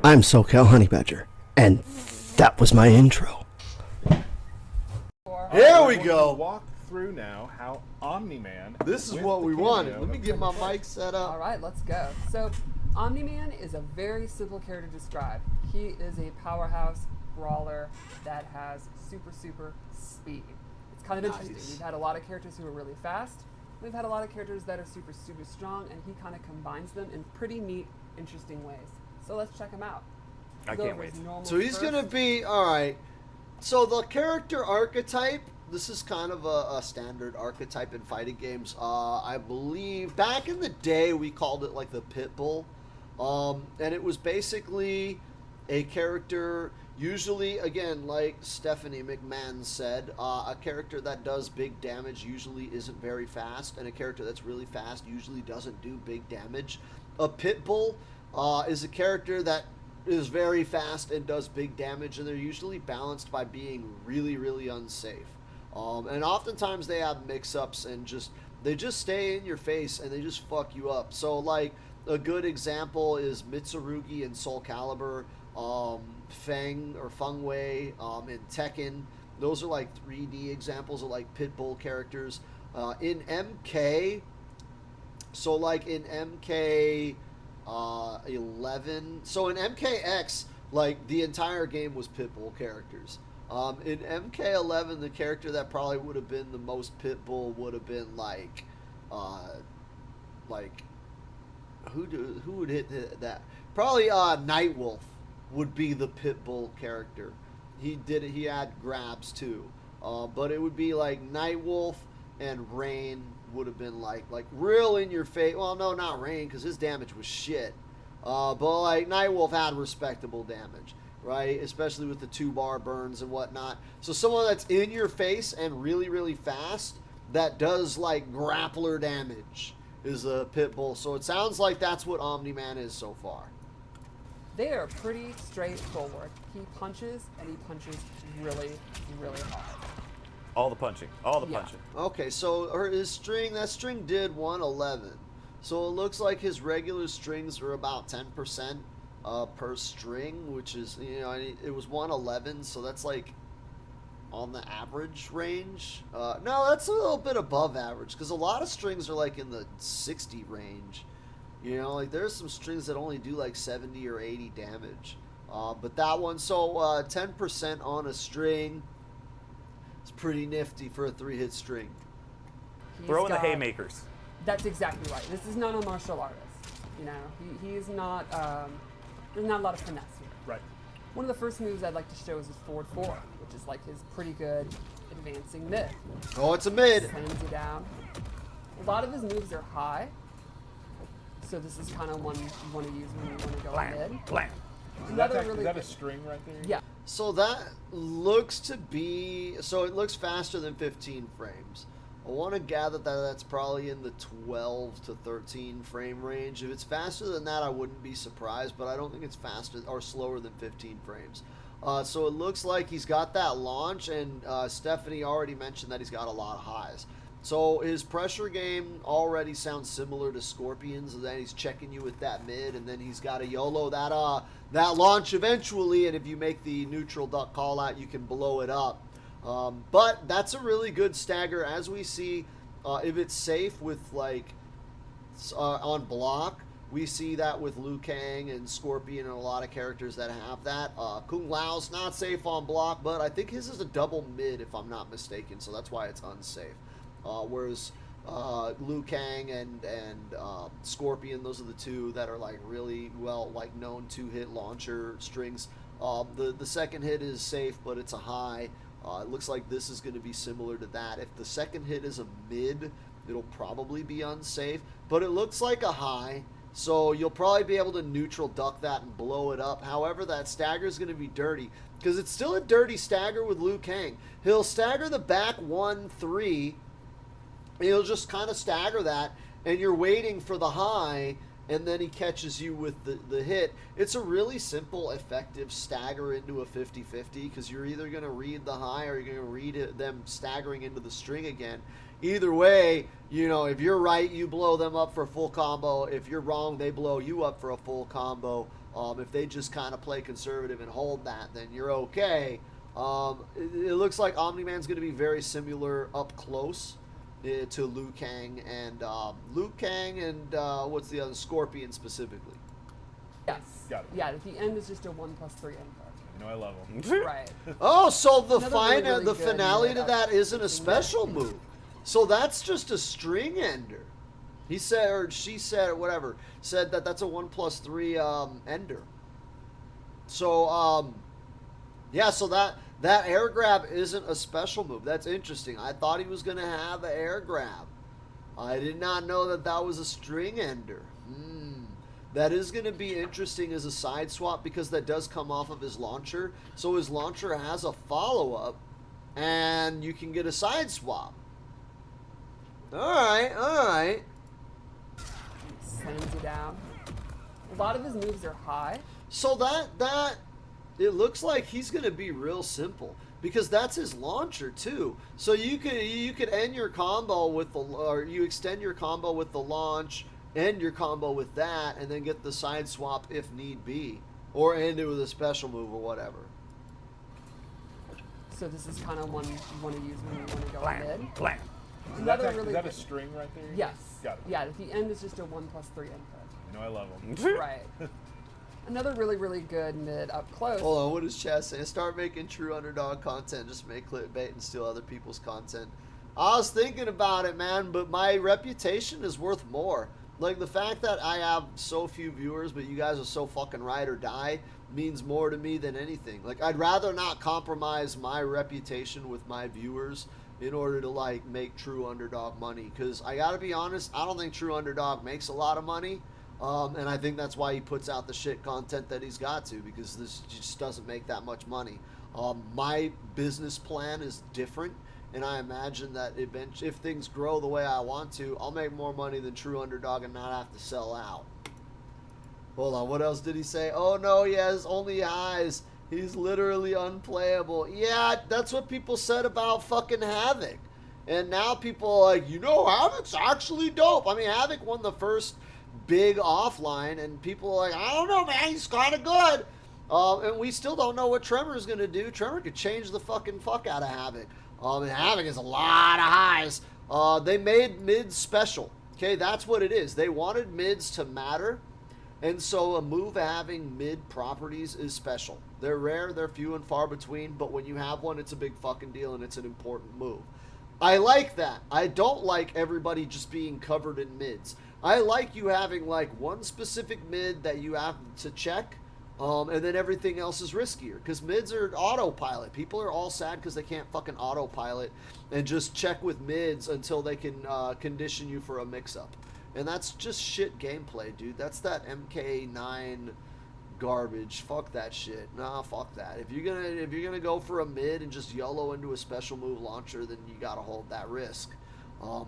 I'm SoCal Honey Badger, and that was my intro. Here we go. Walk through now how Omni-Man. This is what we wanted. Let me get my mic set up. All right, let's go. So, Omni-Man is a very simple character to describe. He is a powerhouse brawler that has super speed. It's kind of interesting. We've had a lot of characters who are really fast. We've had a lot of characters that are super strong, and he kind of combines them in pretty neat, interesting ways. So let's check him out. I can't wait. So he's going to be, all right. So the character archetype, this is kind of a standard archetype in fighting games. I believe back in the day we called it like the pit bull. And it was basically a character, usually, again, like Stephanie McMahon said, a character that does big damage usually isn't very fast, and a character that's really fast usually doesn't do big damage. A pit bull is a character that is very fast and does big damage, and they're usually balanced by being really unsafe. And oftentimes they have mix-ups and they just stay in your face and they just fuck you up. So like a good example is Mitsurugi in Soul Calibur, Feng or Feng Wei in Tekken. Those are like 3D examples of like pit bull characters. In MK, so like in MK 11, so in MKX, like the entire game was pit bull characters. In MK11, the character that probably would have been the most pit bull would have been like who would hit that? Probably Nightwolf would be the pit bull character. He had grabs too, but it would be like Nightwolf and Rain would have been like real in your face. Well, no, not Rain, because his damage was shit. But like Nightwolf had respectable damage, right? Especially with the 2-bar burns and whatnot. So someone that's in your face and really fast that does like grappler damage is a pit bull. So it sounds like that's what Omni-Man is so far. They are pretty straightforward. He punches, and he punches really hard. All the punching. Okay, so that string did 111. So it looks like his regular strings are about 10% per string, which is, it was 111, so that's like on the average range. No, that's a little bit above average, because a lot of strings are like in the 60 range. Like there's some strings that only do like 70 or 80 damage. But that one, so 10% on a string, it's pretty nifty for a 3-hit string. Throw in the haymakers. That's exactly right. This is not a martial artist. He is not. There's not a lot of finesse here. Right. One of the first moves I'd like to show is his forward 4, which is like his pretty good advancing mid. Oh, it's a mid. Slams you down. A lot of his moves are high, so this is kind of one you want to use when you want to go mid. Blam. Is that a string right there? Yeah. So that looks to be, so it looks faster than 15 frames. I want to gather that that's probably in the 12 to 13 frame range. If it's faster than that, I wouldn't be surprised, but I don't think it's faster or slower than 15 frames. So it looks like he's got that launch, and Stephanie already mentioned that he's got a lot of highs. So his pressure game already sounds similar to Scorpion's, and then he's checking you with that mid, and then he's got a YOLO that launch eventually, and if you make the neutral duck call out, you can blow it up. But that's a really good stagger, as we see. If it's safe with like on block, we see that with Liu Kang and Scorpion and a lot of characters that have that. Kung Lao's not safe on block, but I think his is a double mid if I'm not mistaken, so that's why it's unsafe. Whereas Liu Kang and Scorpion, those are the two that are like really well like known 2-hit launcher strings. The second hit is safe, but it's a high. It looks like this is going to be similar to that. If the second hit is a mid, it'll probably be unsafe, but it looks like a high, so you'll probably be able to neutral duck that and blow it up. However, that stagger is going to be dirty, because it's still a dirty stagger with Liu Kang. He'll stagger the back 1-3, and he'll just kind of stagger that, and you're waiting for the high, and then he catches you with the hit. It's a really simple, effective stagger into a 50-50, because you're either going to read the high or you're going to read them staggering into the string again. either way, you know, if you're right, you blow them up for a full combo. If you're wrong, they blow you up for a full combo. If they just kind of play conservative and hold that, then you're okay. It looks like Omni-Man's going to be very similar up close to Liu Kang and what's the other, Scorpion specifically. Yes. Got it. Yeah, at the end is just a 1+3 end card. You know I love them. Right. Oh, so the Another really good finale to that isn't a interesting special mech. move. So that's just a string ender. He said, or she said, or whatever, said that that's a 1+3 ender. So, yeah, so that air grab isn't a special move. That's interesting. I thought he was going to have an air grab. I did not know that that was a string ender. That is going to be interesting as a side swap because that does come off of his launcher. So his launcher has a follow-up, and you can get a side swap. All right. Sends you down. A lot of his moves are high. So that it looks like he's going to be real simple because that's his launcher too. So you could end your combo with or you extend your combo with the launch, end your combo with that, and then get the side swap if need be, or end it with a special move or whatever. So this is kind of one you want to use when you want to go Blam, mid. blam. Is Another that, really is that a good- string right there? Yes. Got it. Yeah, at the end is just a 1+3 end card. You know I love them. Right. Another really good mid up close. Hold on, what is Chad saying? Start making true underdog content, just make clickbait and steal other people's content. I was thinking about it, man, but my reputation is worth more. Like, the fact that I have so few viewers, but you guys are so fucking ride or die, means more to me than anything. Like, I'd rather not compromise my reputation with my viewers in order to, like, make true underdog money. Because I gotta be honest, I don't think true underdog makes a lot of money. And I think that's why he puts out the shit content that he's got to, because this just doesn't make that much money. My business plan is different, and I imagine that if things grow the way I want to, I'll make more money than true underdog and not have to sell out. Hold on, what else did he say? Oh no, he has only highs. He's literally unplayable. Yeah, that's what people said about fucking Havoc. And now people are like, you know, Havoc's actually dope. I mean, Havoc won the first big offline, and people are like, I don't know, man, he's kind of good. And we still don't know what Tremor's going to do. Tremor could change the fuck out of Havoc. And Havoc is a lot of highs. They made mids special. Okay, that's what it is. They wanted mids to matter. And so a move having mid properties is special. They're rare, they're few and far between, but when you have one, it's a big fucking deal and it's an important move. I like that. I don't like everybody just being covered in mids. I like you having like one specific mid that you have to check, and then everything else is riskier. Because mids are autopilot. People are all sad because they can't fucking autopilot and just check with mids until they can condition you for a mix-up. And that's just shit gameplay, dude. That's that MK9 garbage. Fuck that shit. Nah, fuck that. If you're gonna go for a mid and just YOLO into a special move launcher, then you gotta hold that risk.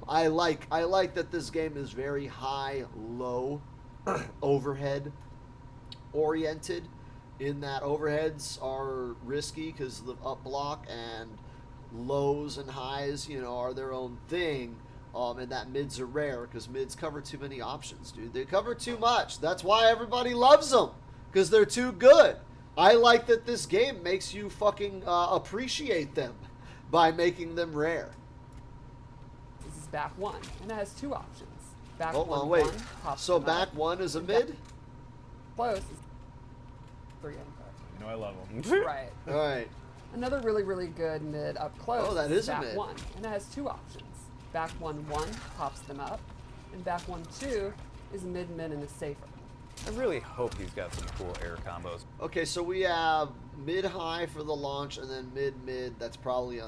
I like that this game is very high-low overhead oriented, in that overheads are risky because the up block, and lows and highs, you know, are their own thing. And that mids are rare because mids cover too many options, dude. They cover too much. That's why everybody loves them, because they're too good. I like that this game makes you fucking appreciate them by making them rare. This is back one, and it has two options. Back Hold one, on, wait. one, pops So them back up. one is a And mid? Close. Is 3 end card. You know I love them. Right. All right. Another really good mid up close. Oh, that is a back mid. one, and it has two options. Back one pops them up, and back 1/2 is mid and is safer. I really hope he's got some cool air combos. Okay, so we have mid-high for the launch, and then mid-mid. That's probably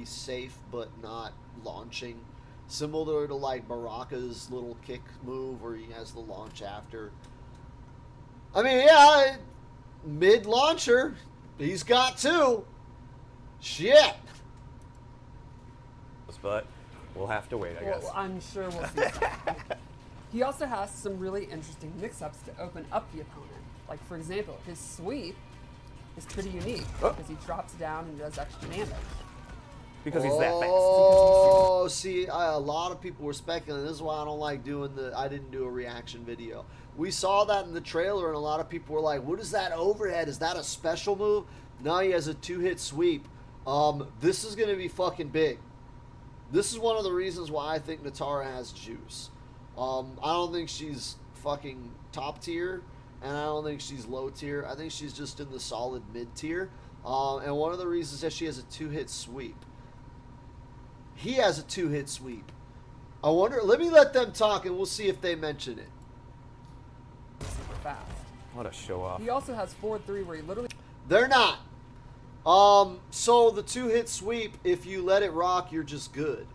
safe, but not launching. Similar to like Baraka's little kick move, where he has the launch after. I mean, yeah, mid-launcher. He's got two. Shit. But we'll have to wait, I guess. Well, I'm sure we'll see something. He also has some really interesting mix-ups to open up the opponent. Like, for example, his sweep is pretty unique because he drops down and does extra damage. Because he's that fast. Oh, see, a lot of people were speculating. This is why I don't like doing I didn't do a reaction video. We saw that in the trailer, and a lot of people were like, what is that overhead? Is that a special move? No, he has a 2-hit sweep. This is going to be fucking big. This is one of the reasons why I think Natara has juice. I don't think she's fucking top tier, and I don't think she's low tier. I think she's just in the solid mid tier. And one of the reasons that she has a 2-hit sweep. He has a 2-hit sweep. I wonder, let me let them talk and we'll see if they mention it. Super fast. What a show off. He also has forward 3 where he literally... They're not. So the 2-hit sweep, if you let it rock, you're just good.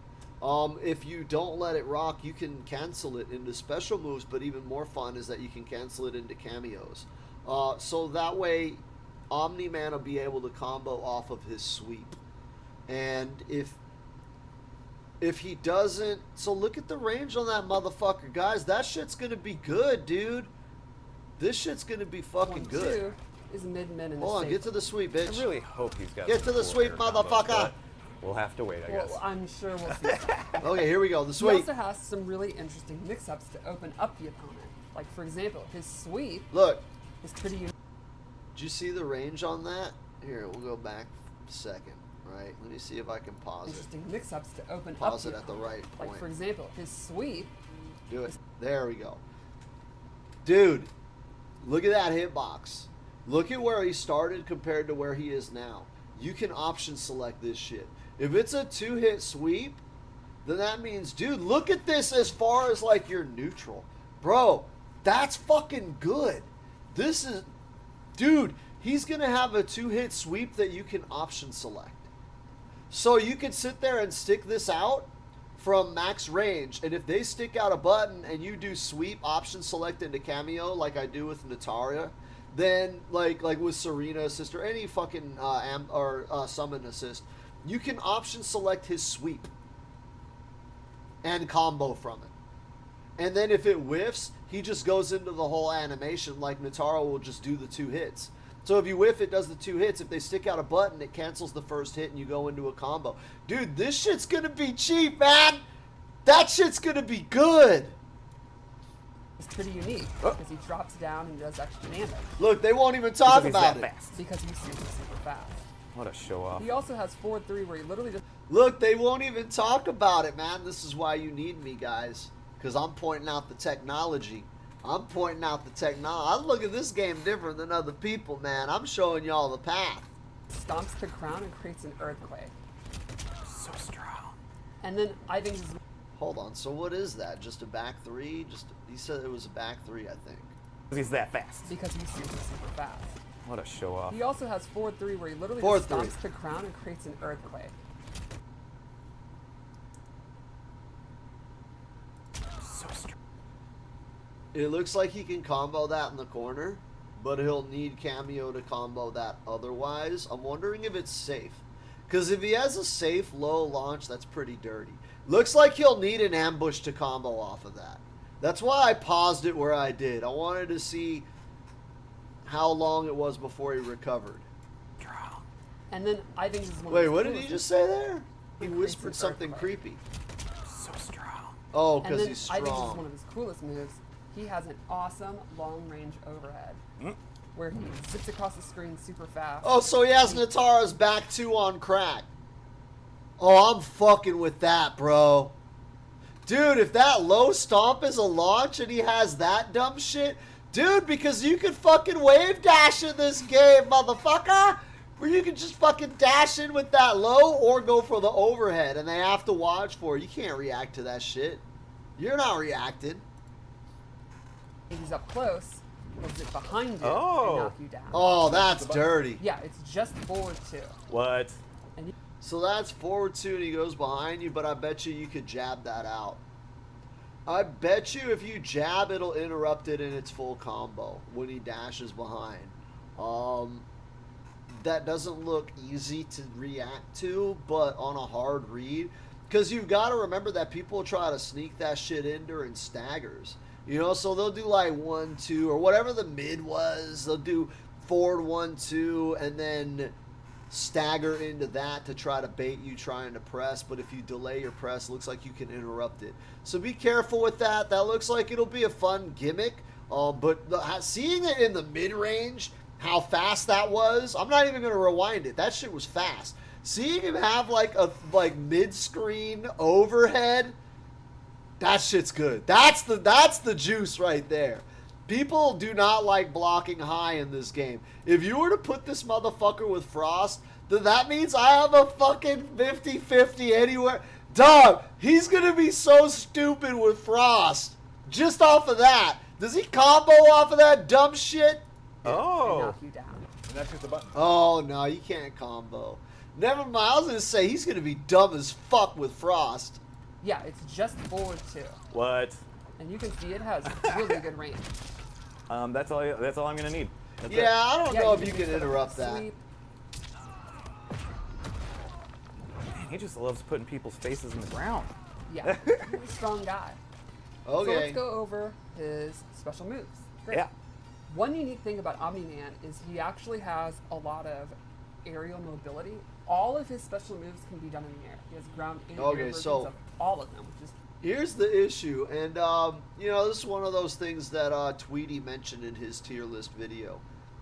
If you don't let it rock, you can cancel it into special moves, but even more fun is that you can cancel it into cameos. So that way, Omni-Man will be able to combo off of his sweep. And if he doesn't... So look at the range on that motherfucker, guys. That shit's gonna be good, dude. This shit's gonna be fucking good. 1-2 is mid-mid and Hold on, get to the sweep, bitch. I really hope he's got Get some to the cool sweep, air combos, motherfucker. but we'll have to wait, I guess. Well, I'm sure we'll see some. Okay, here we go. The He sweep. also has some really interesting mix-ups to open up the opponent. Like, for example, his sweep Look, is pretty unique. did you see the range on that? Here, we'll go back a second, right? Let me see if I can pause it. Interesting mix-ups to open Pause up it at the opponent. right Like, point. for example, his sweep... Do it. There we go. Dude, look at that hitbox. Look at where he started compared to where he is now. You can option select this shit. If it's a 2-hit sweep, then that means, dude, look at this as far as like your neutral. Bro, that's fucking good. This is, dude, he's going to have a 2-hit sweep that you can option select. So you can sit there and stick this out from max range, and if they stick out a button and you do sweep option select into cameo like I do with Nataria, then like with Serena assist or any fucking summon assist, you can option select his sweep and combo from it. And then if it whiffs, he just goes into the whole animation like Natara will just do the 2 hits. So if you whiff, it does the 2 hits. If they stick out a button, it cancels the first hit and you go into a combo. Dude, this shit's gonna be cheap, man. That shit's gonna be good. It's pretty unique because he drops down and does extra damage Look, they won't even talk Because he's about that it. fast. because he's super fast. What a show off. He also has forward 3 where he literally just... Look, they won't even talk about it, man. This is why you need me, guys. Because I'm pointing out the technology. I'm pointing out the technology. I look at this game different than other people, man. I'm showing y'all the path. stomps the crown and creates an earthquake. So strong. And then I think this is... Hold on. So what is that? Just a back 3? He said it was a back 3, I think. Because he's that fast. because he's super fast. What a show off. He also has forward 3 where he literally Forward just stomps the crown and creates an earthquake. So strong. It looks like he can combo that in the corner, but he'll need cameo to combo that otherwise. I'm wondering if it's safe. Because if he has a safe low launch, that's pretty dirty. Looks like he'll need an ambush to combo off of that. That's why I paused it where I did. I wanted to see how long it was before he recovered. Strong. And then I think this is one Wait, of the what did coolest he just say there? He He whispered creates an something earthquake. creepy. So strong. Oh, And because then he's I think this is one strong. of his coolest moves. He has an awesome long-range overhead where he zips across the screen super fast. Oh, so he has Natara's back 2 on crack. Oh, I'm fucking with that, bro. Dude, if that low stomp is a launch and he has that dumb shit, dude, because you can fucking wave dash in this game, motherfucker. Where you can just fucking dash in with that low or go for the overhead and they have to watch for it. You can't react to that shit. You're not reacting. If he's up close, he'll zip behind you Oh. and knock you down. Oh, that's dirty. Yeah, it's just forward 2. What? And you, So that's forward 2 and he goes behind you, but I bet you could jab that out. I bet you if you jab, it'll interrupt it in its full combo when he dashes behind. That doesn't look easy to react to, but on a hard read. Because you've got to remember that people try to sneak that shit in during staggers. You know, so they'll do like 1-2 or whatever the mid was. They'll do forward 1-2 and then stagger into that to try to bait you trying to press, but if you delay your press, it looks like you can interrupt it. So be careful with that. That looks like it'll be a fun gimmick, but seeing it in the mid-range, how fast that was, I'm not even going to rewind it. That shit was fast. Seeing him have like a mid-screen overhead, that shit's good. That's the juice right there. People do not like blocking high in this game. If you were to put this motherfucker with Frost, then that means I have a fucking 50-50 anywhere. Dog, he's going to be so stupid with Frost. Just off of that. Does he combo off of that dumb shit? Oh. Knock you down. And that's just the button. Oh, no, you can't combo. Never mind. I was going to say he's going to be dumb as fuck with Frost. Yeah, it's just forward 2. What? And you can see it has really good range. That's all I'm gonna need. That's Yeah, it. I don't Yeah, know if you just can set up a interrupt that. sweep. Man, he just loves putting people's faces in the ground. Yeah, he's a strong guy. Okay. So let's go over his special moves. Great. Yeah. One unique thing about Omni-Man is he actually has a lot of aerial mobility. All of his special moves can be done in the air. He has ground and air versions so- of all of them, which is Here's the issue, and this is one of those things that Tweety mentioned in his tier list video,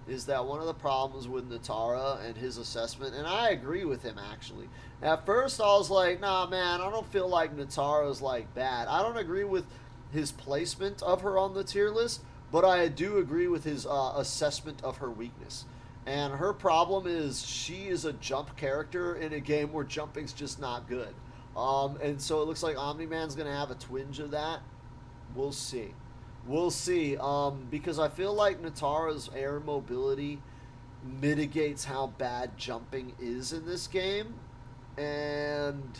is that one of the problems with Natara and his assessment, and I agree with him actually. At first I was like, nah man, I don't feel like Natara's like bad. I don't agree with his placement of her on the tier list, but I do agree with his assessment of her weakness. And her problem is she is a jump character in a game where jumping's just not good. And so it looks like Omni-Man's going to have a twinge of that. We'll see. We'll see. Because I feel like Natara's air mobility mitigates how bad jumping is in this game. And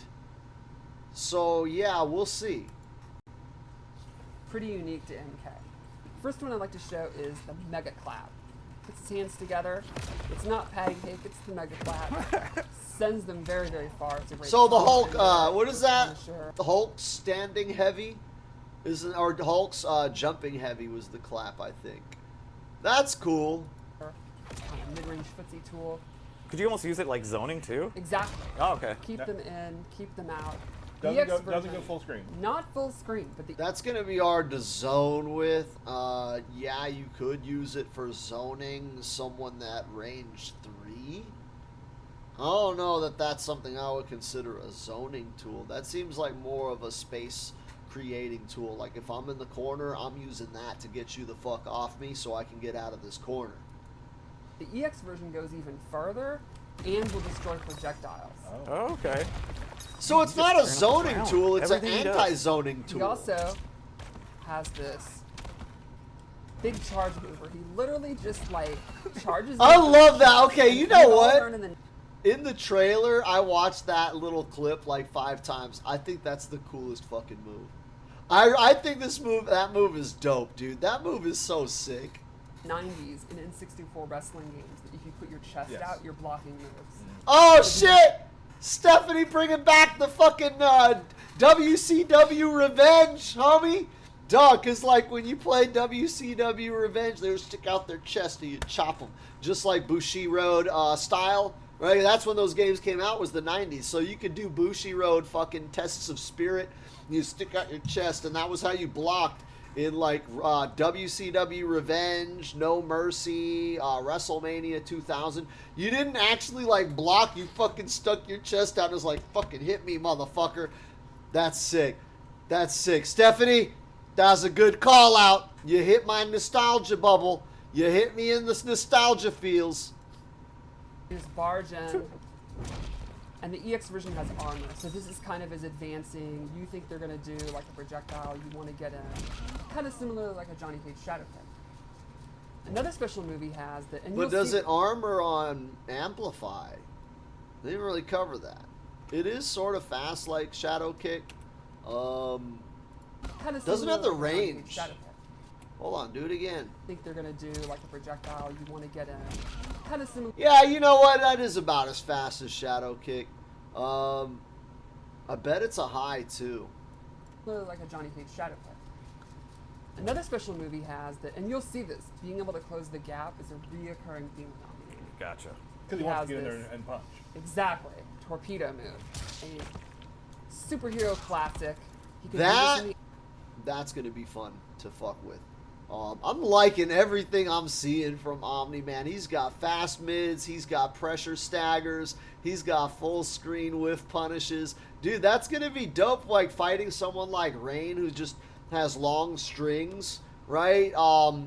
so, yeah, we'll see. pretty unique to MK. First one I'd like to show is the Mega Clap. Puts his hands together. It's not patty cake, it's the Mega Clap. Sends them very, very far. It's a great So the combo. Hulk, what is that? Finisher. The Hulk standing heavy? Or Hulk's jumping heavy was the clap, I think. That's cool. Mid-range footsie tool. Could you almost use it like zoning too? Exactly. Oh, okay. Keep them in, keep them out. Doesn't EX go, doesn't version, go full screen. Not full screen, but the That's going to be hard to zone with. Yeah, you could use it for zoning someone that range 3. I don't know that that's something I would consider a zoning tool. That seems like more of a space creating tool. Like if I'm in the corner, I'm using that to get you the fuck off me so I can get out of this corner. the EX version goes even further and will destroy projectiles. Oh, okay. So it's He not a just ran up zoning around. tool, it's an Everything he does. anti-zoning tool. He also has this big charge mover. He literally just like charges. I in, love that. Okay, you know all what? turn and then- In the trailer, I watched that little clip like 5 times. I think that's the coolest fucking move. I think that move is dope, dude. That move is so sick. 90s in N64 wrestling games that if you put your chest Yes. out, you're blocking moves. Oh shit! Stephanie bringing back the fucking WCW Revenge, homie. Dog, cause like when you play WCW Revenge, they would stick out their chest and you chop them, just like Bushiroad style. Right, that's when those games came out, was the 90s. So you could do Bushiroad fucking tests of spirit. You stick out your chest, and that was how you blocked in like WCW Revenge, No Mercy, WrestleMania 2000. You didn't actually like block. You fucking stuck your chest out and was like, fucking hit me, motherfucker. That's sick. That's sick. Stephanie, that was a good call out. You hit my nostalgia bubble. You hit me in this nostalgia feels. His barge in, and the EX version has armor. So this is kind of as advancing. You think they're gonna do like a projectile. You want to get in, kind of similar to like a Johnny Cage Shadow Kick. Another special move he has that, and But you'll does see it armor on amplify? They didn't really cover that. It is sort of fast like Shadow Kick. kind of doesn't have the similar to Johnny Cage range. Shadow Kick. Hold on, do it again. Think they're gonna do like a projectile. You want to get in, kind of similar. Yeah, you know what? That is about as fast as Shadow Kick. I bet it's a high too. Like a Johnny Cage Shadow Kick. Another special move he has that, and you'll see this, being able to close the gap is a reoccurring theme with Omni-Man. Gotcha. Because he wants to get in there and punch. Exactly. Torpedo move. A superhero classic. He can do That this in that's gonna be fun to fuck with. I'm liking everything I'm seeing from Omni-Man. He's got fast mids, he's got pressure staggers, he's got full screen whiff punishes. Dude, that's gonna be dope, like fighting someone like Rain who just has long strings, right?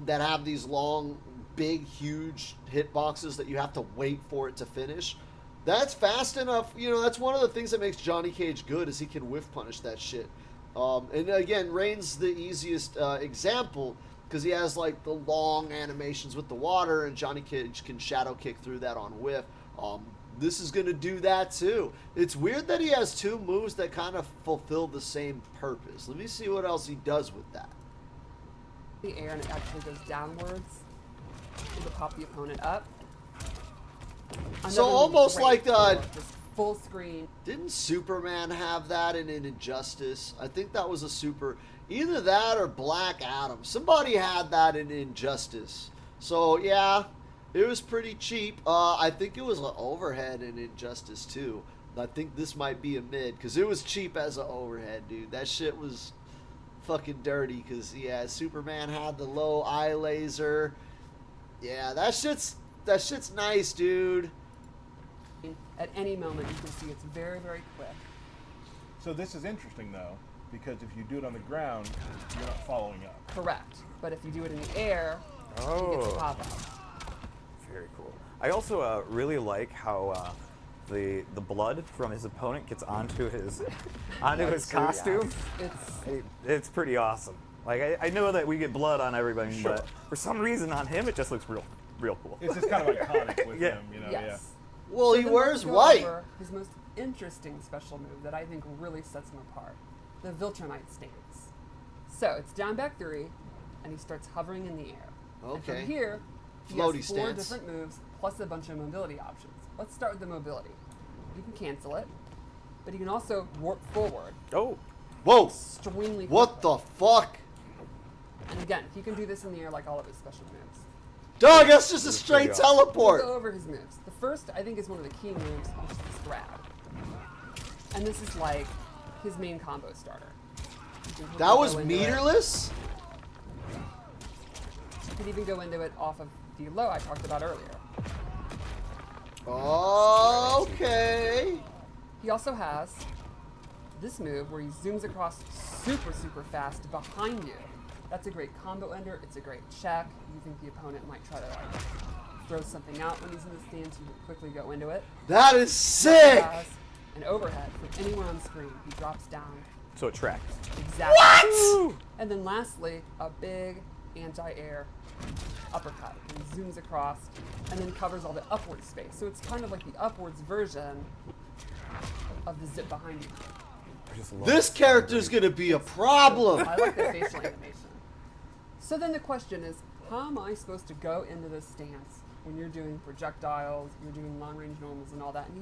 That have these long, big, huge hitboxes that you have to wait for it to finish. That's fast enough. You know, that's one of the things that makes Johnny Cage good is he can whiff punish that shit. And again, Rain's the easiest example because he has like the long animations with the water, and Johnny Cage can shadow kick through that on whiff. This is going to do that too. It's weird that he has two moves that kind of fulfill the same purpose. Let me see what else he does with that. the air and it actually goes downwards to pop the opponent up. So Another almost great like for just full screen. Didn't Superman have that in an Injustice? I think that was a super... Either that or Black Adam. Somebody had that in Injustice. So, yeah, it was pretty cheap. I think it was an overhead in Injustice, too. I think this might be a mid, because it was cheap as an overhead, dude. That shit was fucking dirty, because, yeah, Superman had the low eye laser. Yeah, that shit's nice, dude. At any moment, you can see it's very, very quick. So this is interesting, though, because if you do it on the ground, you're not following up. Correct. But if you do it in the air, you get to pop out. Very cool. I also really like how the blood from his opponent gets onto his costume. It's pretty awesome. Like I know that we get blood on everybody, Sure. but for some reason on him it just looks real cool. It's just kind of iconic with Yeah. him, you know. Yes. Well, So he then wears let's go white. over his most interesting special move that I think really sets him apart. The Viltrumite stance. So it's down back 3, and he starts hovering in the air. And Okay. from here, he Floaty has 4 stance. different moves, plus a bunch of mobility options. Let's start with the mobility. You can cancel it, but you can also warp forward. Oh, Whoa! Extremely What quickly. the fuck? And again, he can do this in the air like all of his special moves. Dog, that's just a This is straight pretty awesome. We'll teleport. go over his moves. The first, I think, is one of the key moves, which is this grab. And this is like his main combo starter. You can quickly That was go into it. meterless? You can even go into it off of the low I talked about earlier. Okay. He also has this move where he zooms across super, super fast behind you. That's a great combo ender. It's a great check. You think the opponent might try to like throw something out when he's in the stance, you can quickly go into it. That is He sick. has an overhead from anywhere on screen. He drops down so it tracks. exactly. What? And then lastly, a big anti-air uppercut. And he zooms across and then covers all the upward space. So it's kind of like the upwards version of the zip behind you. I just love This it. character's gonna be a problem. I like the facial animation. So then the question is, how am I supposed to go into this stance when you're doing projectiles, you're doing long-range normals and all that? And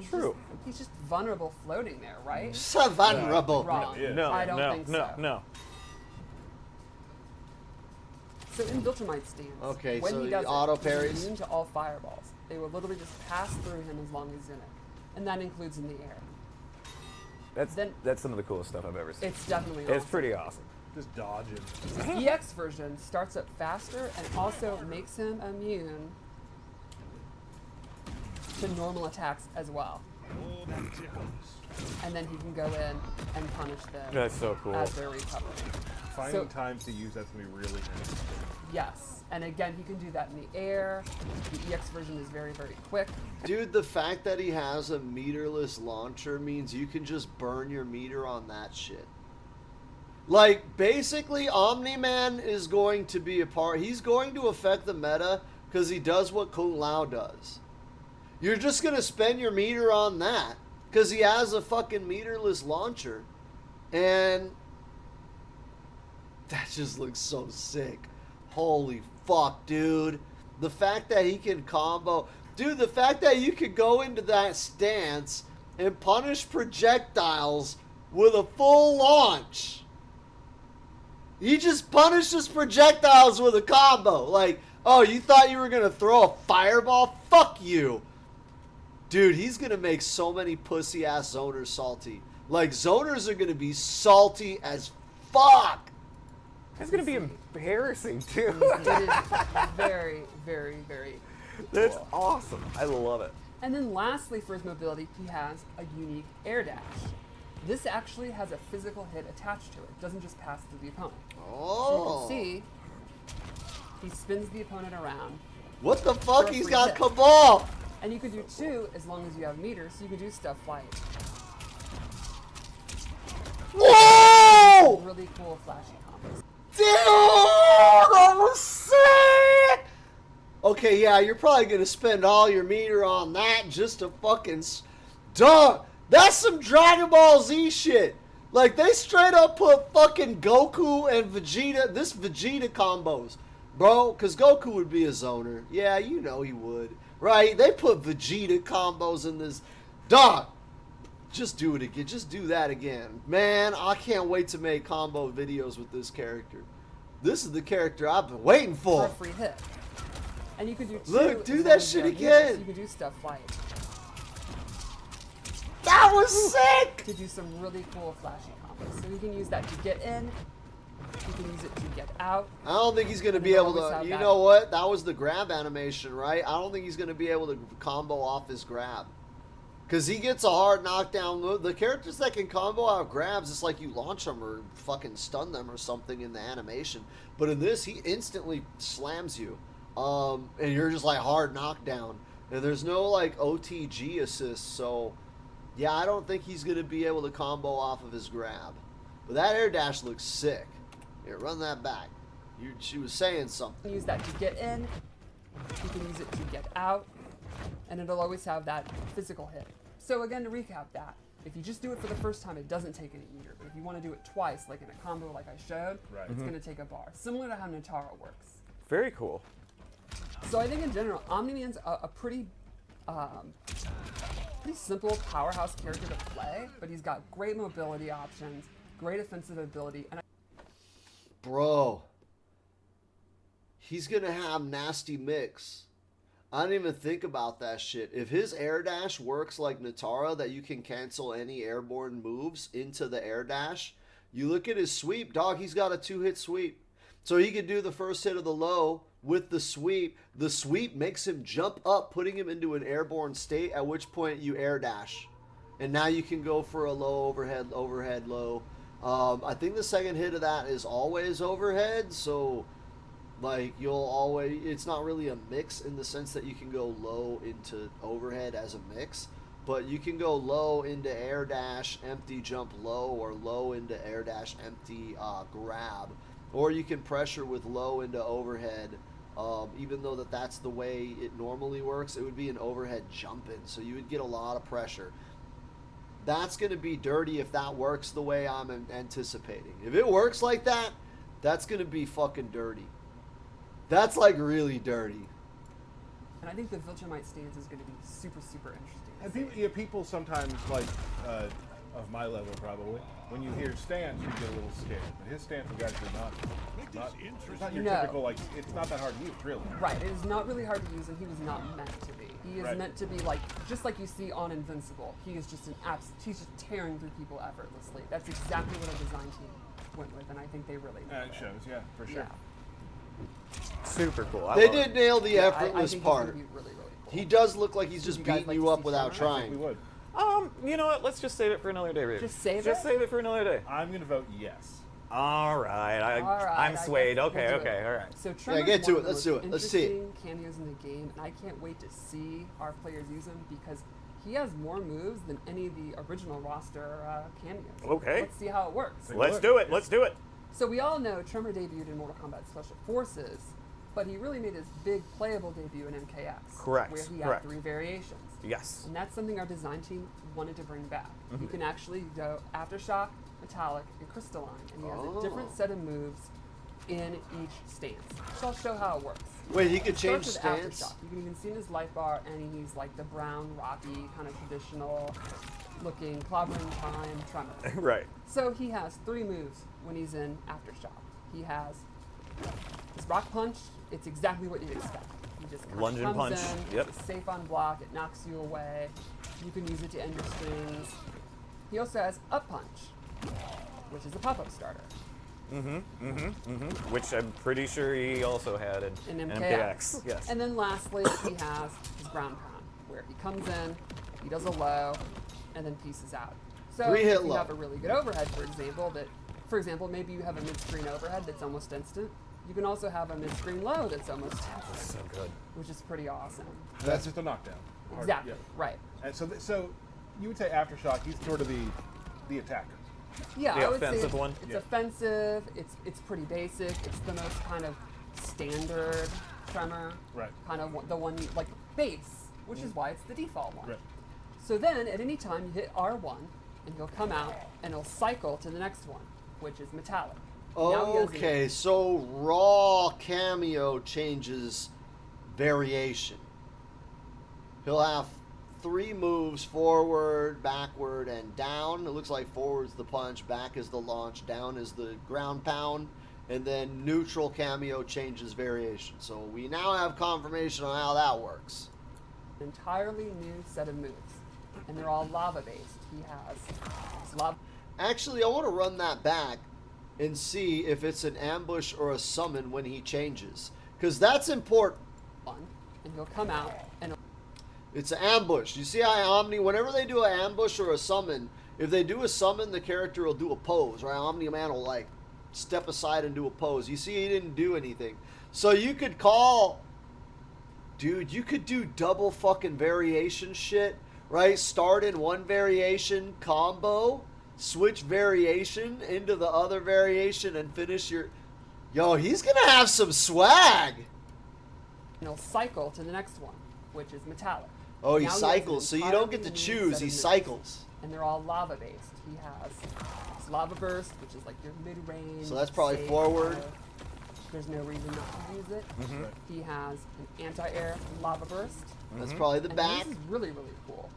he's just vulnerable floating there, right? So vulnerable. Wrong. Yeah. No, I don't no, think no, so. no. So in Viltrumite stance, Okay, when so he he does auto it, he's parries? immune to all fireballs. They will literally just pass through him as long as he's in it. And that includes in the air. That's some of the coolest stuff I've ever seen. It's definitely It's awesome. pretty awesome. Just dodging. The EX version starts up faster and also makes him immune to normal attacks as well. And then he can go in and punish them That's so cool. as they're recovering. Finding times to use that's gonna be really interesting. Yes. And again, he can do that in the air. The EX version is very, very quick. Dude, the fact that he has a meterless launcher means you can just burn your meter on that shit. Like, basically, Omni-Man is going to be a part. He's going to affect the meta because he does what Kung Lao does. You're just going to spend your meter on that because he has a fucking meterless launcher. And that just looks so sick. Holy fuck, dude. The fact that he can combo. Dude, the fact that you could go into that stance and punish projectiles with a full launch. He just punishes projectiles with a combo. Like, oh, you thought you were going to throw a fireball? Fuck you. Dude, he's gonna make so many pussy ass zoners salty. Like, zoners are gonna be salty as fuck. It's gonna be embarrassing too. It is very, very, very That's cool. awesome. I love it. And then lastly, for his mobility, he has a unique air dash. This actually has a physical hit attached to it. It doesn't just pass through the opponent. Oh. So you can see, he spins the opponent around. What the fuck? For a He's free got hit. Cabal. And you can do 2 as long as you have meters, so you can do stuff like Whoa! really cool flashy combos. Dude, that was sick! Okay, yeah, you're probably gonna spend all your meter on that just to fucking... Dog, that's some Dragon Ball Z shit. Like, they straight up put fucking Goku and Vegeta, this Vegeta combos. Bro, because Goku would be a zoner. Yeah, you know he would. Right? They put Vegeta combos in this. Dog, just do it again. Just do that again. Man, I can't wait to make combo videos with this character. This is the character I've been waiting For for. a free hit. And you can do 2 Look, do as that long as you shit have meters, again. so you can do stuff like That was sick! to do some really cool flashy combos. So you can use that to get in. You can use it to get out. I don't think he's going to And be you able always to... have You that. know what? That was the grab animation, right? I don't think he's going to be able to combo off his grab. Because he gets a hard knockdown. The characters that can combo out grabs, it's like you launch them or fucking stun them or something in the animation. But in this, he instantly slams you. And you're just like hard knockdown. And there's no like OTG assist, so... Yeah, I don't think he's going to be able to combo off of his grab. But that air dash looks sick. Here, run that back. She was saying something. Use that to get in. You can use it to get out. And it'll always have that physical hit. So again, to recap that, if you just do it for the first time, it doesn't take any meter. But if you want to do it twice, like in a combo like I showed, Right. it's going to take a bar. Similar to how Notaro works. Very cool. So I think in general, Omni-Man's a pretty simple powerhouse character to play, but he's got great mobility options, great offensive ability, and Bro. He's going to have nasty mix. I didn't even think about that shit. If his air dash works like Natara, that you can cancel any airborne moves into the air dash, you look at his sweep, dog, he's got a 2-hit sweep. So he could do the first hit of the low with the sweep. The sweep makes him jump up, putting him into an airborne state, at which point you air dash. And now you can go for a low overhead low. I think the second hit of that is always overhead, so like you'll always, it's not really a mix in the sense that you can go low into overhead as a mix, but you can go low into air dash, empty jump low, or low into air dash, empty grab, or you can pressure with low into overhead. Even though that's the way it normally works, it would be an overhead jump-in, so you would get a lot of pressure. That's going to be dirty if that works the way I'm anticipating. If it works like that, that's going to be fucking dirty. That's like really dirty. I think the Viltrumite stance is going to be super, super interesting. And people sometimes, like, of my level probably, when you hear stance, you get a little scared. But his stance is actually not your No. typical, like, it's not that hard to use, really. Right, it is not really hard to use, and he was not meant to be. He is Right. meant to be like, just like you see on Invincible. He is just he's just tearing through people effortlessly. That's exactly what our design team went with, and I think they really nailed It shows, yeah, for sure. Yeah. Super cool. I They love it. did nail the I effortless think part. He's gonna be really, really cool. He does look like he's just you guys beating like you to up see without Summer? I think we trying. would. You know what? Let's just save it for another day, baby. Just save Just it? save it for another day. I'm going to vote yes. All right. I'm I swayed. guess Okay. we'll do Okay. it. All right. So Tremor's get to one it. of the Let's do most it. Let's see it. interesting cameos in the game, and I can't wait to see our players use him because he has more moves than any of the original roster cameos. Okay. Let's see how it works. Let's do it. Let's do it. So we all know Tremor debuted in Mortal Kombat Special Forces, but he really made his big playable debut in MKX. Correct, Where he correct. had 3 variations. Yes. And that's something our design team wanted to bring back. You can actually go Aftershock, Metallic, and Crystalline, and he has a different set of moves in each stance. So I'll show how it works. Wait, he could change Starts with stance? Aftershock. You can even see in his life bar, and he's like the brown, rocky, kind of traditional looking clobbering time Tremor. Right. So he has 3 moves when he's in Aftershock. He has his Rock Punch. It's exactly what you'd expect. He just kind Lunge of and comes punch. in, Yep. it's safe on block, it knocks you away. You can use it to end your strings. He also has Up Punch, which is a pop-up starter. Which I'm pretty sure he also had in In MKX. Yes. And then lastly, he has his ground pound, where he comes in, he does a low, and then pieces out. So Three hit if you low. have a really good overhead, for example, maybe you have a mid-screen overhead that's almost instant. You can also have a mid-screen low that's almost instant, So good. which is pretty awesome. That's just a knockdown. Hard- Exactly, yeah. right. And so you would say Aftershock, he's sort of the attacker. Yeah, The I would say offensive one? it's Yeah. offensive, it's pretty basic, it's the most kind of standard tremor. Right. Kind of the one, like base, which is why it's the default one. Right. So then, at any time, you hit R1, and he'll come out, and he'll cycle to the next one, which is metallic. Now he has an- Okay, so raw cameo changes variation. He'll have 3 moves: forward, backward, and down. It looks like forward's the punch, back is the launch, down is the ground pound, and then neutral cameo changes variation. So we now have confirmation on how that works. entirely new set of moves, and they're all lava-based. He has his lava. Actually, I want to run that back and see if it's an ambush or a summon when he changes, because that's important. one, and he'll come out, and It's an ambush. You see how Omni, whenever they do an ambush or a summon, if they do a summon, the character will do a pose, right? Omni-Man will, like, step aside and do a pose. You see he didn't do anything. So you could call... Dude, you could do double fucking variation shit, right? Start in one variation combo, switch variation into the other variation, and finish your... Yo, he's gonna have some swag! he'll cycle to the next one, which is metallic. Oh, he Now has an cycles, so you don't get to entirely new choose, set he of moves, cycles. and they're all lava-based. He has his lava burst, which is like your mid-range. So that's probably safe forward. kind of- There's no reason not to use it. He has an anti-air lava burst. That's probably the And back, this is really, really cool.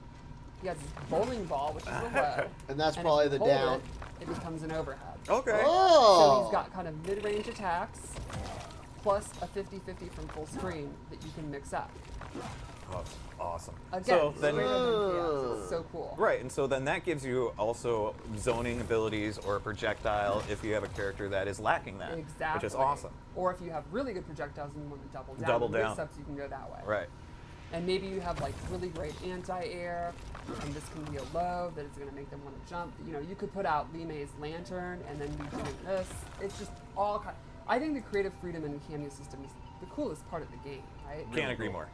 He has his bowling ball, which is a low. and that's if probably you the hold down. It becomes an overhead. Okay. So Oh! he's got kind of mid-range attacks, plus a 50-50 from full screen that you can mix up. Oh, awesome. Again, So then, straight up MKX. It's so cool. right, and so then that gives you also zoning abilities or projectile if you have a character that is lacking that, Exactly. which is awesome. Or if you have really good projectiles and you want to double down, Double with down. mix-ups, you can go that way. Right. And maybe you have like really great anti-air, and this can be a low that is going to make them want to jump. You know, you could put out Lime's lantern and then be doing this. It's just all kind. I think the creative freedom in the cameo system is the coolest part of the game, right? Can't agree more.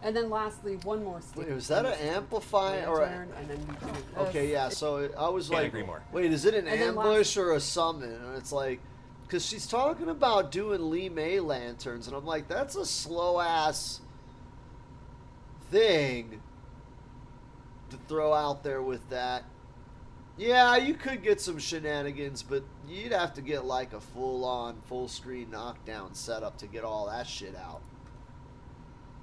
And then lastly, one more stick. Wait, was that an amplify or a... lantern, and then we do this. Okay, yeah, so I was Can't like, agree more. wait, is it an And then ambush or a summon? And it's like, because she's talking about doing Lee May lanterns, and I'm like, that's a slow-ass thing to throw out there with that. Yeah, you could get some shenanigans, but you'd have to get like a full-on, full-screen knockdown setup to get all that shit out.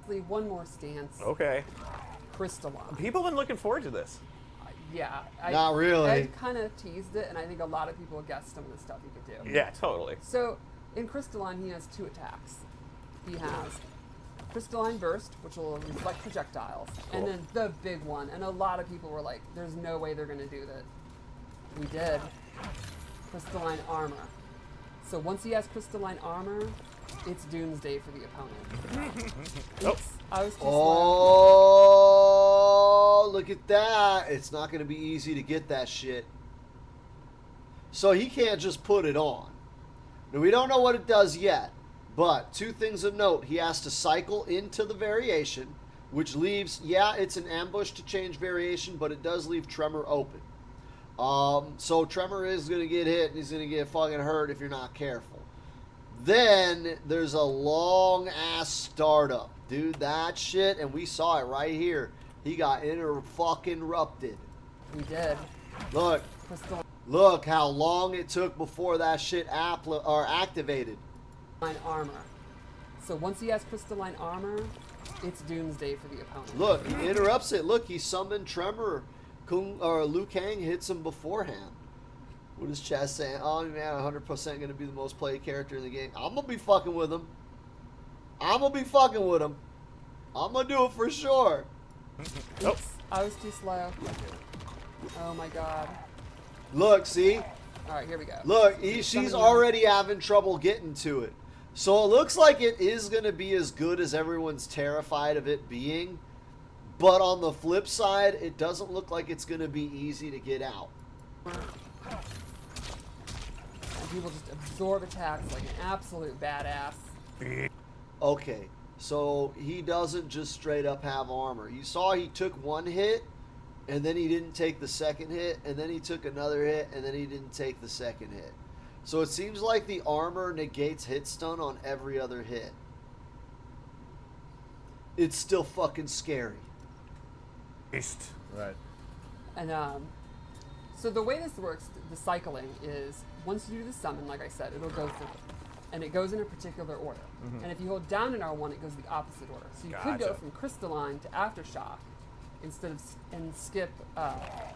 Lastly, one more stance. Okay. Crystalline. People have been looking forward to this. Yeah. Not really. I kind of teased it, and I think a lot of people guessed some of the stuff he could do. Yeah, totally. So, in Crystalline, he has 2 attacks. He has Crystalline Burst, which will reflect projectiles, and Cool. then the big one. And a lot of people were like, there's no way they're going to do that. We did. Crystalline Armor. So once he has Crystalline Armor, it's doomsday for the opponent. Oops, I was too slow. Oh, look at that. It's not going to be easy to get that shit. So he can't just put it on. Now, we don't know what it does yet, but 2 things of note. He has to cycle into the variation, which leaves, yeah, it's an ambush to change variation, but it does leave Tremor open. So Tremor is going to get hit, and he's going to get fucking hurt if you're not careful. Then there's a long-ass startup. Dude, that shit, and we saw it right here. He got fucking-rupted. We did. Look. Crystalline Look how long it took before that shit activated. Armor. So once he has Crystalline Armor, it's doomsday for the opponent. Look, he interrupts it. Look, he summoned Tremor. Liu Kang hits him beforehand. What is Chaz saying? Oh, man, 100% going to be the most played character in the game. I'm going to be fucking with him. I'm going to be fucking with him. I'm gonna do it for sure. Oops, I was too slow. Oh my god. Look, see? Alright, here we go. Look, she's already having trouble getting to it. So it looks like it is going to be as good as everyone's terrified of it being. But on the flip side, it doesn't look like it's going to be easy to get out. And people just absorb attacks like an absolute badass. Okay, so he doesn't just straight up have armor. You saw he took one hit, and then he didn't take the second hit, and then he took another hit, and then he didn't take the second hit. So it seems like the armor negates hit stun on every other hit. It's still fucking scary. Right. And so the way this works, the cycling is once you do the summon, like I said, it'll go through. And it goes in a particular order. And if you hold down in R1, it goes the opposite order. So you could go from crystalline to aftershock instead of and skip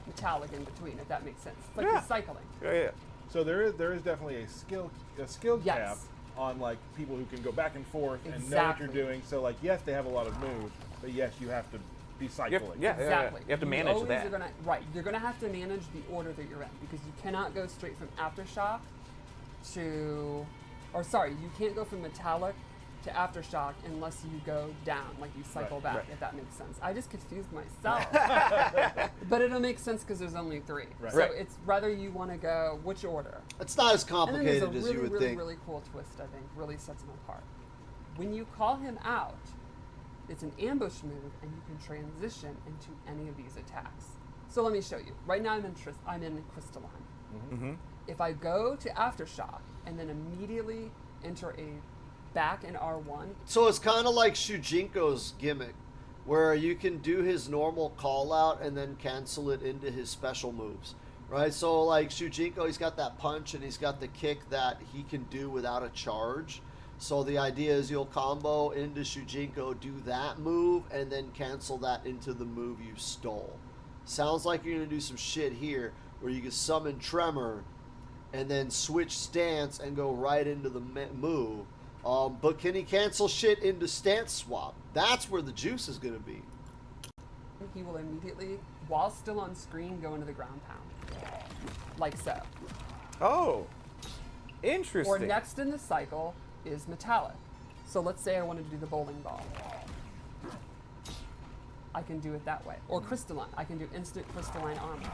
metallic in between, if that makes sense. It's like you're cycling. Yeah. So there is definitely a skill cap Yes. on like people who can go back and forth and know what Exactly. you're doing. So like yes, they have a lot of moves, but yes, you have to be cycling. Exactly. You have to manage always that. Are gonna, right. You're going to have to manage the order that you're in because you cannot go straight from aftershock to, or sorry, you can't go from metallic to aftershock unless you go down, like you cycle back, if that makes sense. I just confused myself. But it'll make sense because there's only 3. Right. So it's rather you want to go which order. It's not as And then complicated there's a as really, you would really, think. really cool twist, I think, really sets him apart. When you call him out, it's an ambush move, and you can transition into any of these attacks. So let me show you. Right now I'm in crystalline. If I go to aftershock and then immediately enter a back in R1, So it's kind of like Shujinko's gimmick, where you can do his normal call out and then cancel it into his special moves, right? So like Shujinko, he's got that punch and he's got the kick that he can do without a charge. So the idea is you'll combo into Shujinko, do that move, and then cancel that into the move you stole. Sounds like you're going to do some shit here where you can summon Tremor and then switch stance and go right into the move. But can he cancel shit into stance swap? That's where the juice is going to be. he will immediately, while still on screen, go into the ground pound. Like so. Oh, interesting. Or next in the cycle is metallic. So let's say I wanted to do the bowling ball. I can do it that way. Or crystalline. I can do instant crystalline armor.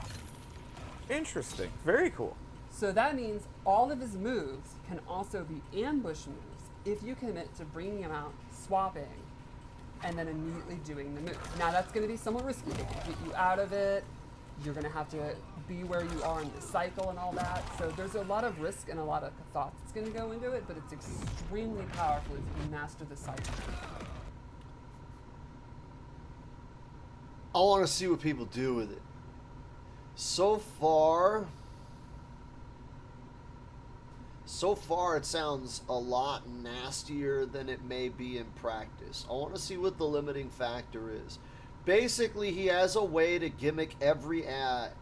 Interesting. Very cool. So that means all of his moves can also be ambush moves if you commit to bringing him out, swapping, and then immediately doing the move. Now that's going to be somewhat risky. It can get you out of it. You're going to have to be where you are in the cycle and all that. So there's a lot of risk and a lot of thoughts that's going to go into it, but it's extremely powerful if you master the cycle. I want to see what people do with it. So far, it sounds a lot nastier than it may be in practice. I want to see what the limiting factor is. Basically, he has a way to gimmick every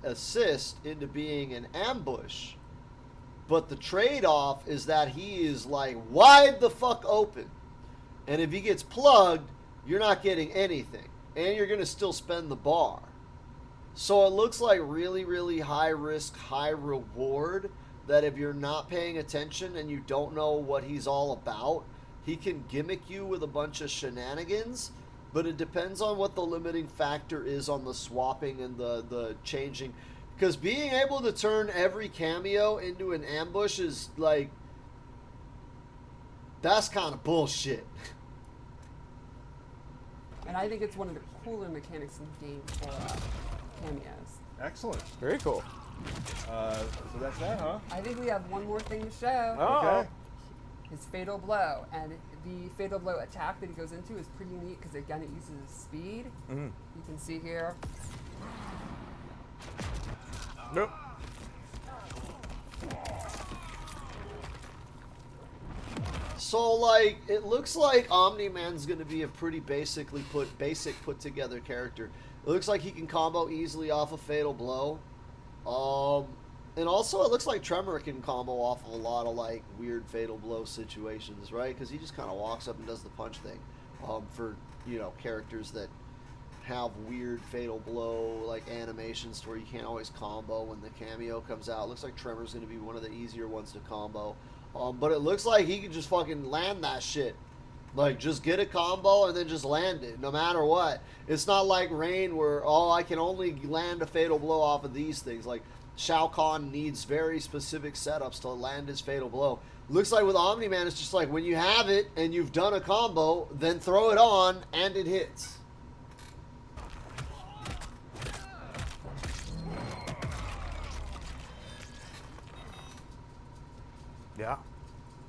assist into being an ambush. But the trade-off is that he is like wide the fuck open. And if he gets plugged, you're not getting anything. And you're going to still spend the bar. So it looks like really, really high risk, high reward. That if you're not paying attention and you don't know what he's all about, he can gimmick you with a bunch of shenanigans. But it depends on what the limiting factor is on the swapping and the changing. Because being able to turn every cameo into an ambush is like, that's kind of bullshit. And I think it's one of the cooler mechanics in the game for cameos. Excellent. Very cool. So that's that, huh? I think we have one more thing to show. Oh. Okay. His Fatal Blow. And the Fatal Blow attack that he goes into is pretty neat because, again, it uses his speed. Mm-hmm. You can see here. Nope. So, like, it looks like Omni-Man's going to be a pretty basic put together character. It looks like he can combo easily off a Fatal Blow. And also it looks like Tremor can combo off of a lot of, like, weird Fatal Blow situations, right? Because he just kind of walks up and does the punch thing. for characters that have weird fatal blow like animations to where you can't always combo when the cameo comes out. Looks like Tremor's going to be one of the easier ones to combo. But it looks like he can just fucking land that shit. Like, just get a combo and then just land it, no matter what. It's not like Rain where, I can only land a fatal blow off of these things. Like, Shao Kahn needs very specific setups to land his fatal blow. Looks like with Omni-Man, it's just like when you have it and you've done a combo, then throw it on and it hits. Yeah.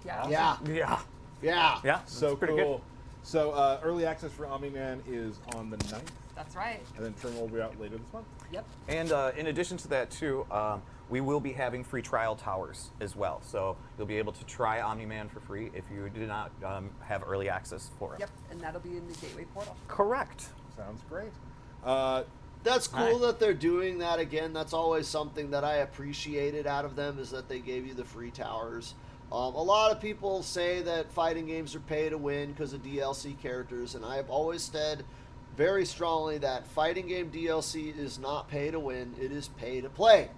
Yeah. Yeah. Yeah. Yeah. Yeah. So that's pretty cool. good. So early access for Omni-Man is on the 9th, That's right. and then Trim will be out later this month. Yep. And in addition to that, too, we will be having free trial towers as well. So you'll be able to try Omni-Man for free if you do not have early access for it. Yep. And that'll be in the Gateway portal. Correct. Sounds great. That's cool Right. that they're doing that again. That's always something that I appreciated out of them, is that they gave you the free towers. A lot of people say that fighting games are pay to win because of DLC characters, and I've always said very strongly that fighting game DLC is not pay to win, it is pay to play.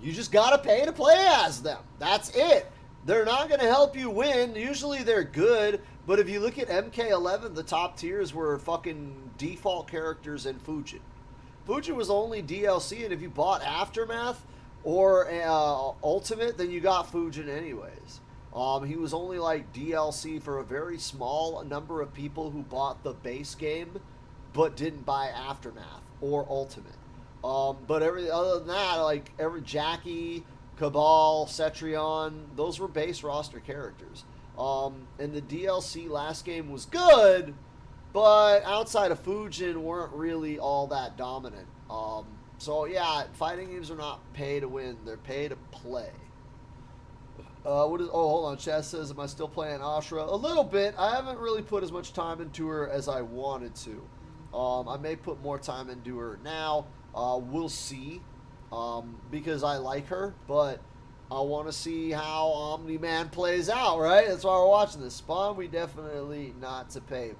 You just gotta pay to play as them. That's it. They're not gonna help you win. Usually they're good, but if you look at MK11, the top tiers were fucking default characters and Fujin. Fujin was only DLC, and if you bought Aftermath or Ultimate, then you got Fujin anyways. He was only like DLC for a very small number of people who bought the base game but didn't buy Aftermath or Ultimate. But other than that, like every Jackie, Cabal, Cetrion, those were base roster characters. And the DLC last game was good, but outside of Fujin weren't really all that dominant. So yeah, fighting games are not pay to win; they're pay to play. Hold on. Chaz says, am I still playing Ashra? A little bit. I haven't really put as much time into her as I wanted to. I may put more time into her now. We'll see. Because I like her, but I want to see how Omni-Man plays out, right? That's why we're watching this. Spawn, we definitely not to pay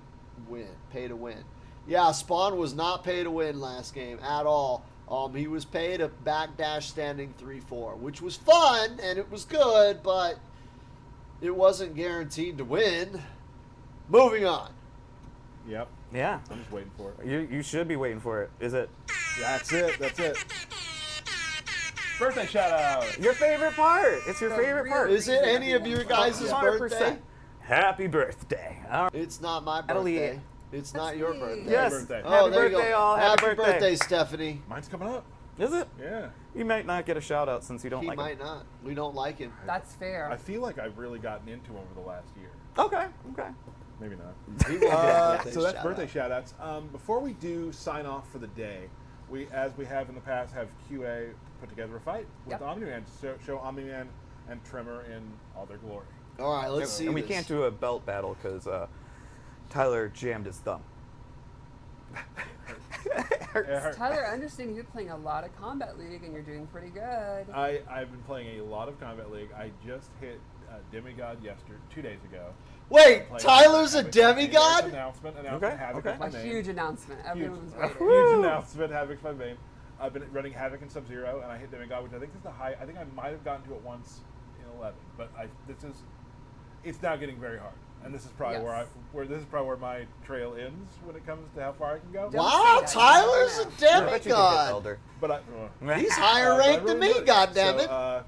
to win. Yeah, Spawn was not pay to win last game at all. He was paid a backdash standing 3-4, which was fun, and it was good, but it wasn't guaranteed to win. Moving on. Yep. Yeah. I'm just waiting for it. You should be waiting for it. Is it? That's it. That's it. Birthday shout out. Your favorite part. It's your favorite part. Is it any of your guys' 100%. birthday? Happy birthday. All right. It's not my Ellie. birthday. It's not your me. birthday. Yes. birthday. Oh, Happy there you birthday, go. all. Happy birthday. Stephanie. Mine's coming up. Is it? Yeah. You might not get a shout out since you don't He like might not. We don't like him. That's fair. I feel like I've really gotten into him over the last year. him. Okay. Okay. Maybe not. He won't get a birthday So that's shout birthday out. shout outs. Before we do sign off for the day, we, as we have in the past, have QA put together a fight with Yep. Omni-Man to show Omni-Man and Tremor in all their glory. All right, let's see And we this. can't do a belt battle because Tyler jammed his thumb. It hurt. Tyler, I understand you're playing a lot of Combat League and you're doing pretty good. I've been playing a lot of Combat League. I just hit Demigod 2 days ago. Wait, Played Tyler's a Havoc. demigod? Announcement Okay, Havoc okay. is my A main. huge announcement. Everyone was waiting. Huge announcement. Havoc's my main. I've been running Havoc and Sub-Zero, and I hit Demigod, which I think is the high. I think I might have gotten to it once in 11, but it's now getting very hard. And this is probably Yes. where my trail ends when it comes to how far I can go. Don't Wow, say that. Tyler's a You I bet you can hit demigod. Elder. But He's higher but I ranked than really me, would. goddammit. So,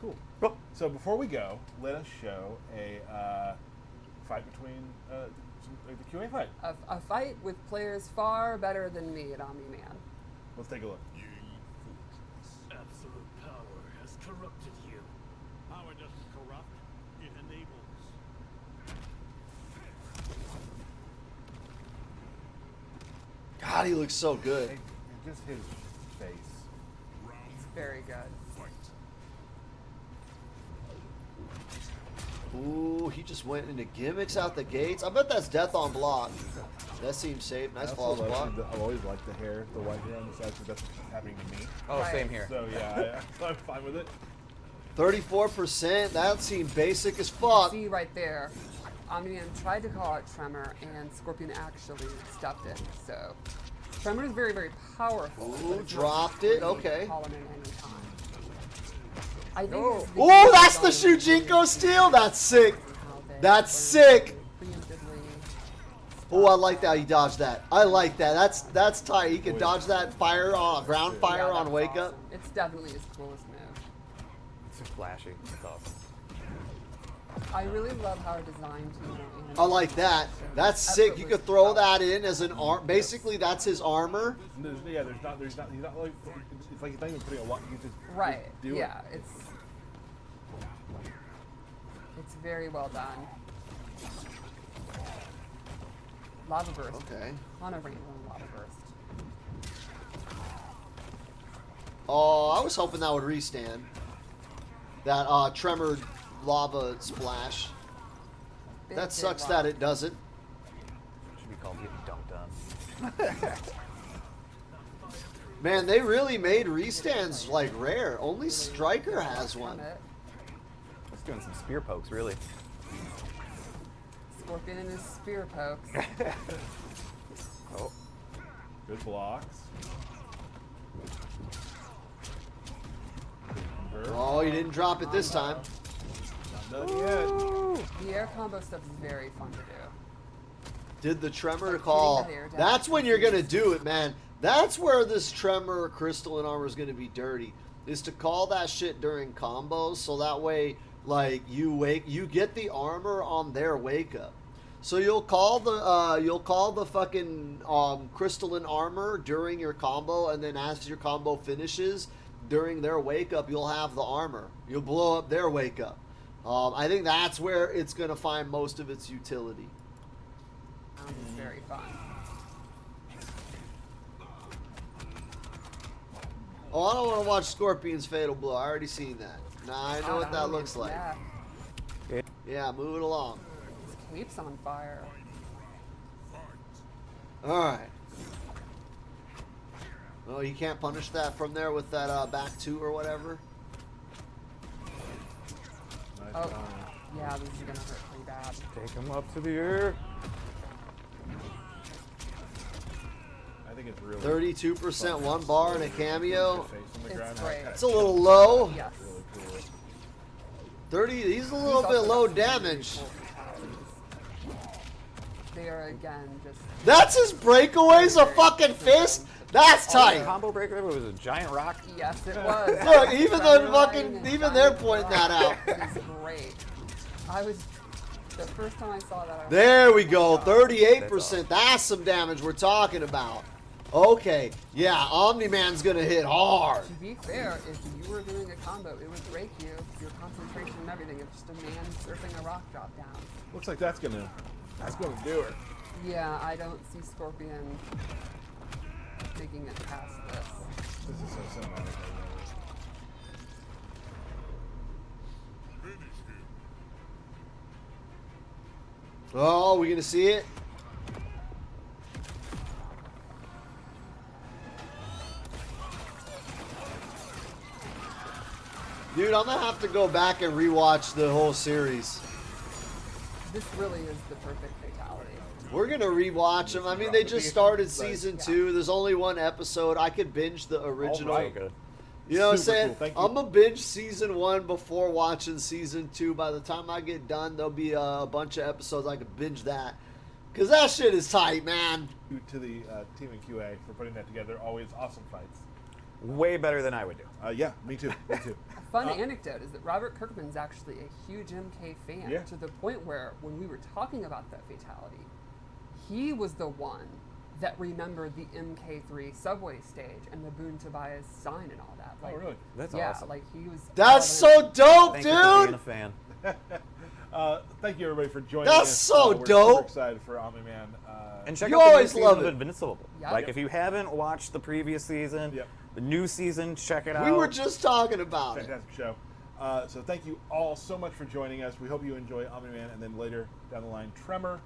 cool. Cool. So before we go, let us show a fight between the QA fight. A fight with players far better than me at Omni-Man. Let's take a look. Absolute power has corrupted you. Power doesn't corrupt, it enables. God, he looks so good. Just his face. It's very good. Ooh, he just went into gimmicks out the gates. I bet that's death on block. That seems safe. Nice I flawless also block. I've always liked the hair, the white hair on the side, so that's what's happening to me. Oh, Right. same here. So yeah, I'm fine with it. 34%. That seemed basic as fuck. See right there. Omni-Man tried to call out Tremor, and Scorpion actually stepped in. So Tremor is very, very powerful. Ooh, but it's dropped not it, free to okay. Call him in any time. I think Oh. it's the Oh, game that's the design Shujinko steal. That's sick. how they That's learn sick. to preemptively Oh, I stop like that he dodged that. I like that. That's tight. He can dodge that fire on ground Yeah, fire on that's wake awesome. up. It's definitely his coolest move. It's so flashy. It's awesome. I really love how it's designed to, animate I like that. That's sick. You could throw that in as an arm. Basically, that's his armor. There's not, he's not like, it's like he's not even putting a lot, you can just Right. do Yeah, it. it's very well done. Lava burst. Okay. On a rainbow lava burst. Oh, I was hoping that would restand. That tremor lava splash. Big, That big sucks lava. that it doesn't. It should be called getting dunked on. Man, they really made restands like rare. Only Striker has one. From it. It's doing some spear pokes, really. Scorpion and his spear pokes. Oh, Good blocks. Oh, he didn't drop it this time. Not done yet. The air combo stuff is very fun to do. Did the tremor Like call? hitting that air down. That's when you're gonna do it, man. That's where this tremor crystalline armor is gonna be dirty. Is to call that shit during combos, so that way, like you get the armor on their wake up. So you'll call the fucking crystalline armor during your combo, and then as your combo finishes, during their wake up, you'll have the armor. You'll blow up their wake up. I think that's where it's gonna find most of its utility. It's very fun. Oh, I don't want to watch Scorpion's Fatal Blow. I already seen that. Nah, I know what that looks like. Yeah. Yeah, move it along. His cape's on fire. Alright. Oh, you can't punish that from there with that back two or whatever? Nice Oh. time. Yeah, this is gonna hurt pretty bad. take him up to the air. I think it's really 32% one bar and a cameo. Face on the It's ground. great. It's a little low. Yes. Really cool. 30, he's a little He's bit also low got some really damage. cool fatalities. They are again just. That's his breakaways, a fucking fist? That's tight. Combo breaker was a giant rock. Yes, it was. Look, even the Tremor fucking, Line and even they're Giant pointing Rock that out. is great. I was the first time I saw that. I was There we go, oh my God. 38%. That's some damage we're talking about. Okay, yeah, Omni-Man's gonna hit hard. To be fair, if you were doing a combo, it would break you, your concentration and everything. It's just a man surfing a rock drop down. Looks like that's gonna do it. Yeah, I don't see Scorpion making it past this. This is so cinematic. I love Oh, we gonna see it? Dude, I'm gonna have to go back and rewatch the whole series. This really is the perfect fatality. We're gonna rewatch them. I mean, they just started season 2. There's only one episode. I could binge the original. All right. Good. You know what I'm Super saying? cool. Thank you. I'm gonna binge season 1 before watching season 2. By the time I get done, there'll be a bunch of episodes I could binge that. Cause that shit is tight, man. To the team in QA for putting that together. Always awesome fights. Way better than I would do. Yeah, me too. Me too. A fun anecdote is that Robert Kirkman's actually a huge MK fan Yeah. to the point where when we were talking about that fatality, he was the one that remembered the MK3 subway stage and the Boon Tobias sign and all that. Like, really? That's yeah, awesome. like he was. That's all in. so dope, Thank you for being dude. a fan. Thank you everybody for joining That's us. so We're dope. super excited for Omni-Man. And check You out the new always season love of it. Invincible. Yep. Like, Yep. if you haven't watched the previous season, Yep. the new season, check it out. We were just talking about it. Fantastic show. So thank you all so much for joining us. We hope you enjoy Omni-Man and then later down the line Tremor.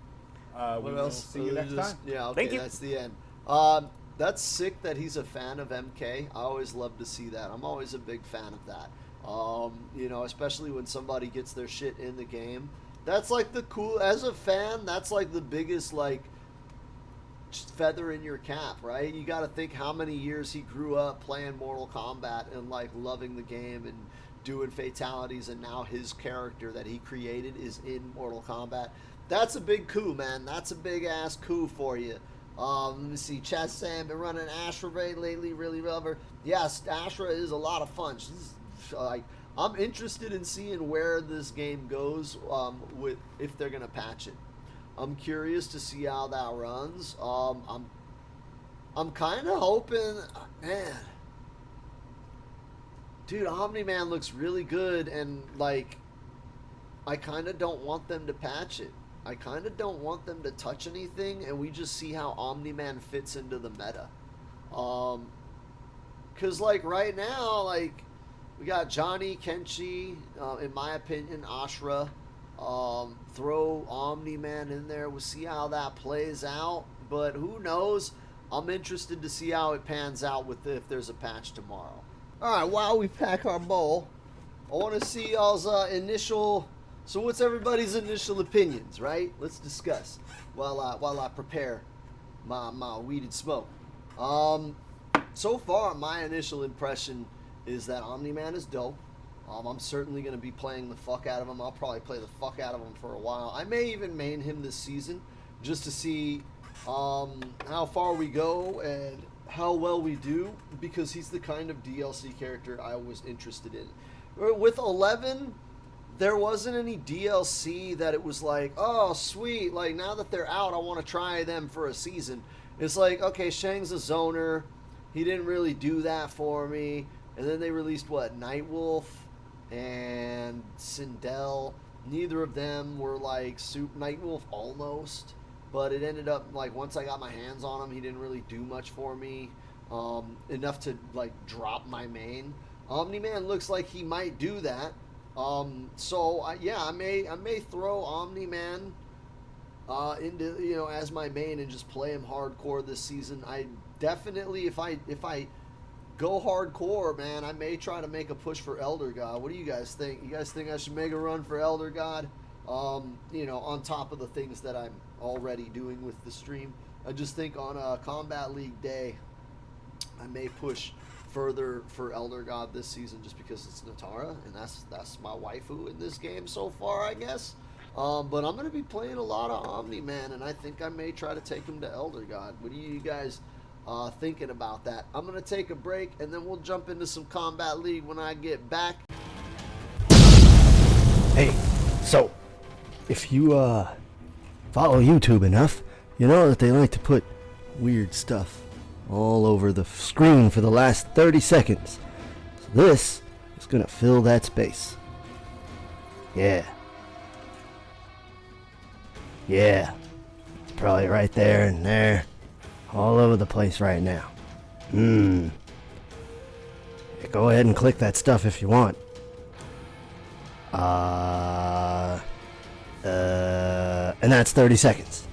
We What will else? see you next time. Yeah, okay, Thank you. that's the end. That's sick that he's a fan of MK. I always love to see that. I'm always a big fan of that. You know, especially when somebody gets their shit in the game. That's like the cool, as a fan, that's like the biggest like feather in your cap, right? You got to think how many years he grew up playing Mortal Kombat and like loving the game and doing fatalities, and now his character that he created is in Mortal Kombat. That's a big coup, man. That's a big ass coup for you. Let me see. Chat saying been running Astra Raid lately. Really love her. Yes, Astra is a lot of fun. She's like, I'm interested in seeing where this game goes with if they're gonna patch it. I'm curious to see how that runs. I'm kind of hoping, man. Dude, Omni-Man looks really good, and like, I kind of don't want them to patch it. I kind of don't want them to touch anything, and we just see how Omni-Man fits into the meta. Cause like right now, like we got Johnny, Kenshi, in my opinion, Ashra. Throw Omni-Man in there. We'll see how that plays out. But who knows? I'm interested to see how it pans out with if there's a patch tomorrow. All right, while we pack our bowl, I want to see y'all's initial. So, what's everybody's initial opinions, right? Let's discuss while I prepare my weeded smoke. So far, my initial impression is that Omni-Man is dope. I'm certainly going to be playing the fuck out of him. I'll probably play the fuck out of him for a while. I may even main him this season just to see how far we go and how well we do, because he's the kind of DLC character I was interested in. With 11, there wasn't any DLC that it was like, oh, sweet, like now that they're out, I want to try them for a season. It's like, okay, Shang's a zoner. He didn't really do that for me. And then they released, what, Nightwolf and Sindel. Neither of them were like Nightwolf almost, but it ended up like once I got my hands on him, he didn't really do much for me, enough to like drop my main. Omni-Man looks like he might do that, so yeah, I may throw Omni-Man into as my main and just play him hardcore this season. I definitely, if I go hardcore, man, I may try to make a push for Elder God. What do you guys think? You guys think I should make a run for Elder God? On top of the things that I'm already doing with the stream. I just think on a Combat League day, I may push further for Elder God this season just because it's Natara, and that's my waifu in this game so far, I guess. But I'm going to be playing a lot of Omni-Man, and I think I may try to take him to Elder God. What do you guys thinking about that? I'm going to take a break, and then we'll jump into some Combat League when I get back. Hey, so, if you, follow YouTube enough, you know that they like to put weird stuff all over the screen for the last 30 seconds. So this is gonna fill that space. Yeah. Yeah. It's probably right there and there. All over the place right now. Yeah, go ahead and click that stuff if you want. And that's 30 seconds.